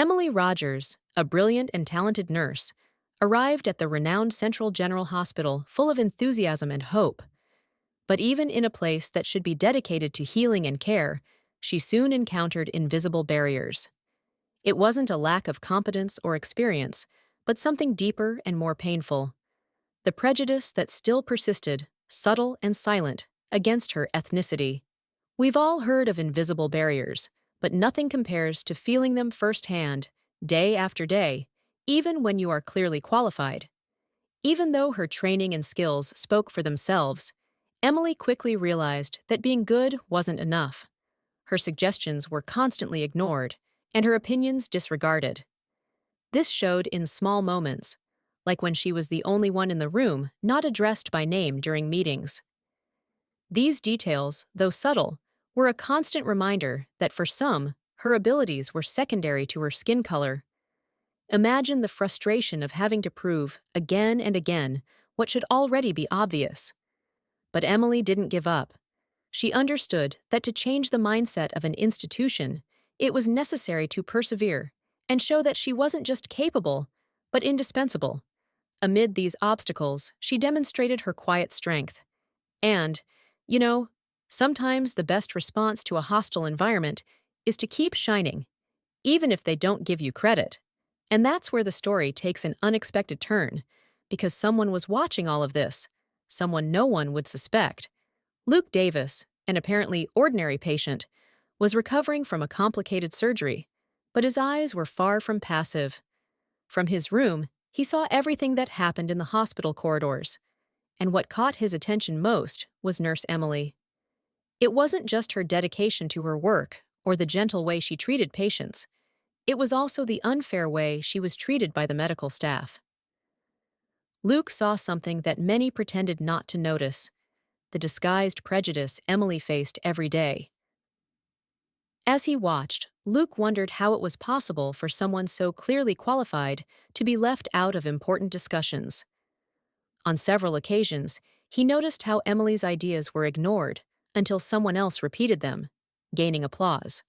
Emily Rogers, a brilliant and talented nurse, arrived at the renowned Central General Hospital full of enthusiasm and hope. But even in a place that should be dedicated to healing and care, she soon encountered invisible barriers. It wasn't a lack of competence or experience, but something deeper and more painful. The prejudice that still persisted, subtle and silent, against her ethnicity. We've all heard of invisible barriers, but nothing compares to feeling them firsthand, day after day, even when you are clearly qualified. Even though her training and skills spoke for themselves, Emily quickly realized that being good wasn't enough. Her suggestions were constantly ignored, and her opinions disregarded. This showed in small moments, like when she was the only one in the room not addressed by name during meetings. These details, though subtle, were a constant reminder that for some, her abilities were secondary to her skin color. Imagine the frustration of having to prove, again and again, what should already be obvious. But Emily didn't give up. She understood that to change the mindset of an institution, it was necessary to persevere and show that she wasn't just capable, but indispensable. Amid these obstacles, she demonstrated her quiet strength. And, you know, sometimes the best response to a hostile environment is to keep shining, even if they don't give you credit. And that's where the story takes an unexpected turn, because someone was watching all of this, someone no one would suspect. Luke Davis, an apparently ordinary patient, was recovering from a complicated surgery, but his eyes were far from passive. From his room, he saw everything that happened in the hospital corridors, and what caught his attention most was Nurse Emily. It wasn't just her dedication to her work or the gentle way she treated patients. It was also the unfair way she was treated by the medical staff. Luke saw something that many pretended not to notice: the disguised prejudice Emily faced every day. As he watched, Luke wondered how it was possible for someone so clearly qualified to be left out of important discussions. On several occasions, he noticed how Emily's ideas were ignored until someone else repeated them, gaining applause.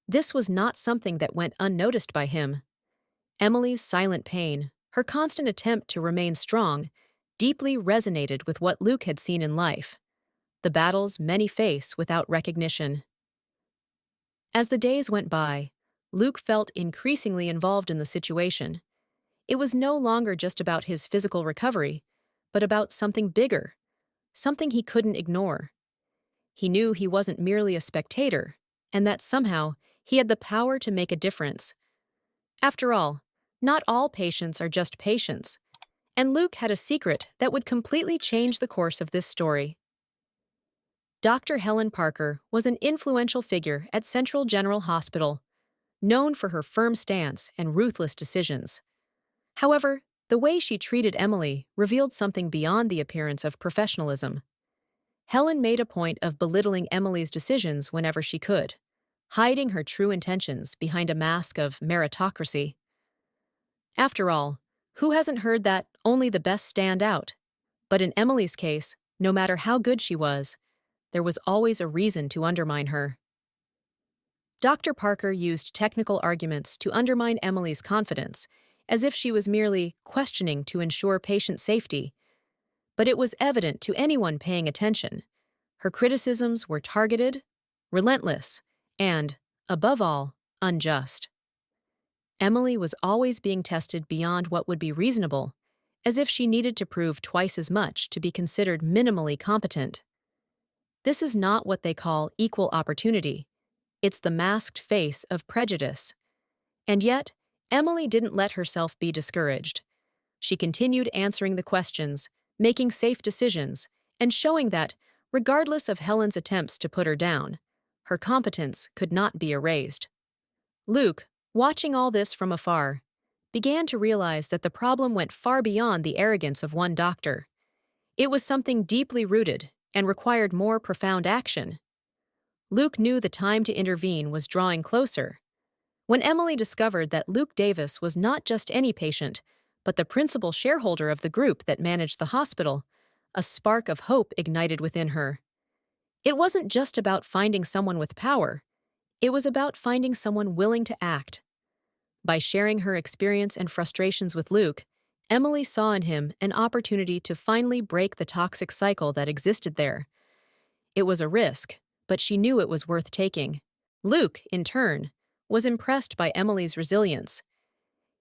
This was not something that went unnoticed by him. Emily's silent pain, her constant attempt to remain strong, deeply resonated with what Luke had seen in life: the battles many face without recognition. As the days went by, Luke felt increasingly involved in the situation. It was no longer just about his physical recovery, but about something bigger, something he couldn't ignore. He knew he wasn't merely a spectator, and that somehow he had the power to make a difference. After all, not all patients are just patients, and Luke had a secret that would completely change the course of this story. Dr. Helen Parker was an influential figure at Central General Hospital, known for her firm stance and ruthless decisions. However, the way she treated Emily revealed something beyond the appearance of professionalism. Helen made a point of belittling Emily's decisions whenever she could, hiding her true intentions behind a mask of meritocracy. After all, who hasn't heard that only the best stand out? But in Emily's case, no matter how good she was, there was always a reason to undermine her. Dr. Parker used technical arguments to undermine Emily's confidence, as if she was merely questioning to ensure patient safety. But it was evident to anyone paying attention. Her criticisms were targeted, relentless, and, above all, unjust. Emily was always being tested beyond what would be reasonable, as if she needed to prove twice as much to be considered minimally competent. This is not what they call equal opportunity. It's the masked face of prejudice. And yet, Emily didn't let herself be discouraged. She continued answering the questions, making safe decisions, and showing that, regardless of Helen's attempts to put her down, her competence could not be erased. Luke, watching all this from afar, began to realize that the problem went far beyond the arrogance of one doctor. It was something deeply rooted and required more profound action. Luke knew the time to intervene was drawing closer. When Emily discovered that Luke Davis was not just any patient, but the principal shareholder of the group that managed the hospital, a spark of hope ignited within her. It wasn't just about finding someone with power. It was about finding someone willing to act. By sharing her experience and frustrations with Luke, Emily saw in him an opportunity to finally break the toxic cycle that existed there. It was a risk, but she knew it was worth taking. Luke, in turn, was impressed by Emily's resilience.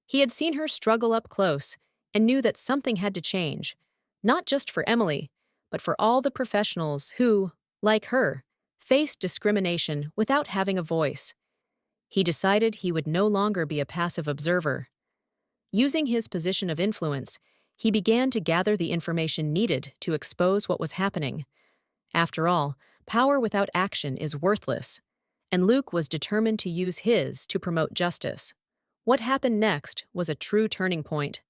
He had seen her struggle up close and knew that something had to change, not just for Emily, but for all the professionals who, like her, faced discrimination without having a voice. He decided he would no longer be a passive observer. Using his position of influence, he began to gather the information needed to expose what was happening. After all, power without action is worthless, and Luke was determined to use his to promote justice. What happened next was a true turning point.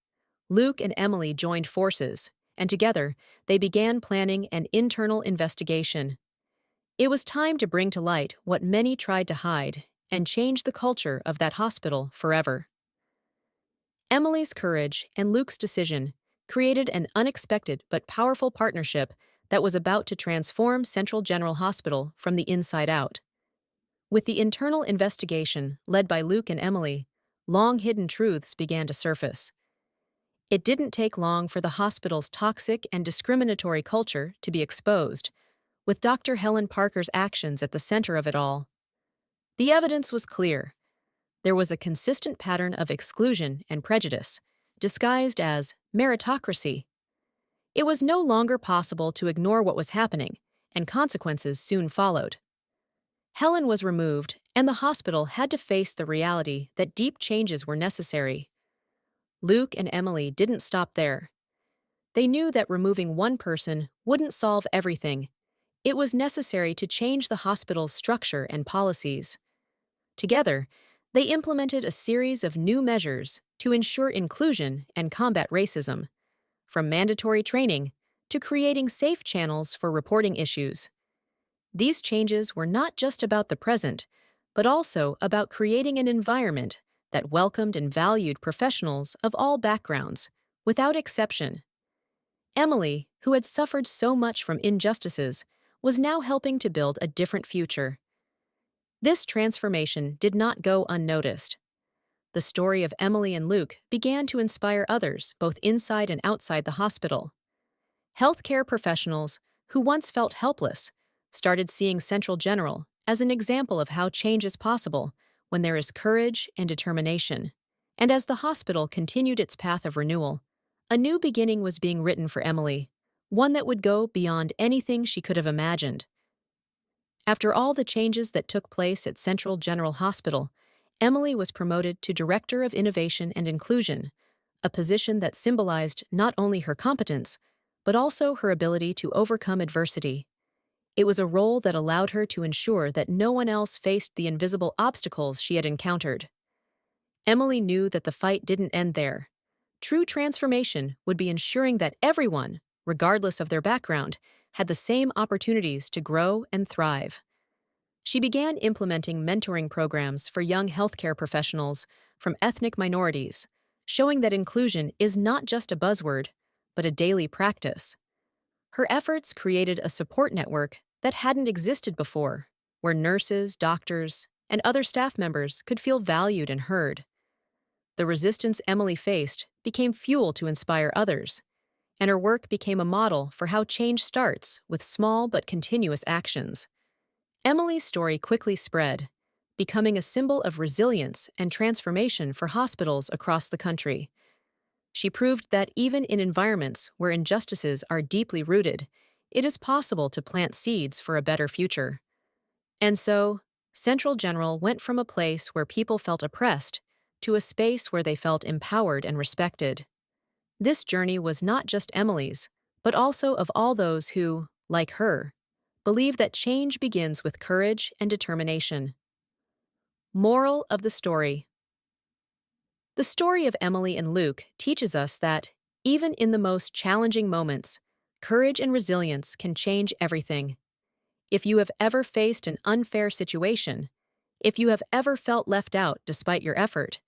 Luke and Emily joined forces, and together they began planning an internal investigation. It was time to bring to light what many tried to hide and change the culture of that hospital forever. Emily's courage and Luke's decision created an unexpected but powerful partnership that was about to transform Central General Hospital from the inside out. With the internal investigation led by Luke and Emily, long-hidden truths began to surface. It didn't take long for the hospital's toxic and discriminatory culture to be exposed, with Dr. Helen Parker's actions at the center of it all. The evidence was clear. There was a consistent pattern of exclusion and prejudice, disguised as meritocracy. It was no longer possible to ignore what was happening, and consequences soon followed. Helen was removed, and the hospital had to face the reality that deep changes were necessary. Luke and Emily didn't stop there. They knew that removing one person wouldn't solve everything. It was necessary to change the hospital's structure and policies. Together, they implemented a series of new measures to ensure inclusion and combat racism, from mandatory training to creating safe channels for reporting issues. These changes were not just about the present, but also about creating an environment that welcomed and valued professionals of all backgrounds, without exception. Emily, who had suffered so much from injustices, was now helping to build a different future. This transformation did not go unnoticed. The story of Emily and Luke began to inspire others, both inside and outside the hospital. Healthcare professionals, who once felt helpless, started seeing Central General as an example of how change is possible when there is courage and determination. And as the hospital continued its path of renewal, a new beginning was being written for Emily, one that would go beyond anything she could have imagined. After all the changes that took place at Central General Hospital, Emily was promoted to Director of Innovation and Inclusion, a position that symbolized not only her competence, but also her ability to overcome adversity. It was a role that allowed her to ensure that no one else faced the invisible obstacles she had encountered. Emily knew that the fight didn't end there. True transformation would be ensuring that everyone, regardless of their background, had the same opportunities to grow and thrive. She began implementing mentoring programs for young healthcare professionals from ethnic minorities, showing that inclusion is not just a buzzword, but a daily practice. Her efforts created a support network that hadn't existed before, where nurses, doctors, and other staff members could feel valued and heard. The resistance Emily faced became fuel to inspire others, and her work became a model for how change starts with small but continuous actions. Emily's story quickly spread, becoming a symbol of resilience and transformation for hospitals across the country. She proved that even in environments where injustices are deeply rooted, it is possible to plant seeds for a better future. And so, Central General went from a place where people felt oppressed to a space where they felt empowered and respected. This journey was not just Emily's, but also of all those who, like her, believe that change begins with courage and determination. Moral of the story. The story of Emily and Luke teaches us that, even in the most challenging moments, courage and resilience can change everything. If you have ever faced an unfair situation, if you have ever felt left out despite your effort,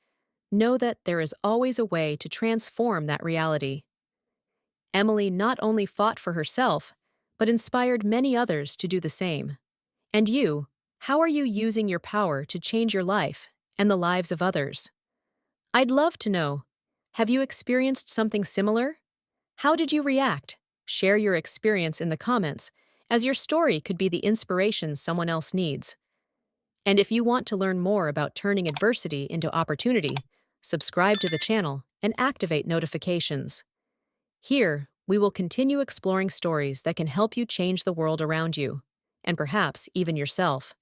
know that there is always a way to transform that reality. Emily not only fought for herself, but inspired many others to do the same. And you, how are you using your power to change your life and the lives of others? I'd love to know. Have you experienced something similar? How did you react? Share your experience in the comments, as your story could be the inspiration someone else needs. And if you want to learn more about turning adversity into opportunity, subscribe to the channel and activate notifications. Here, we will continue exploring stories that can help you change the world around you, and perhaps even yourself.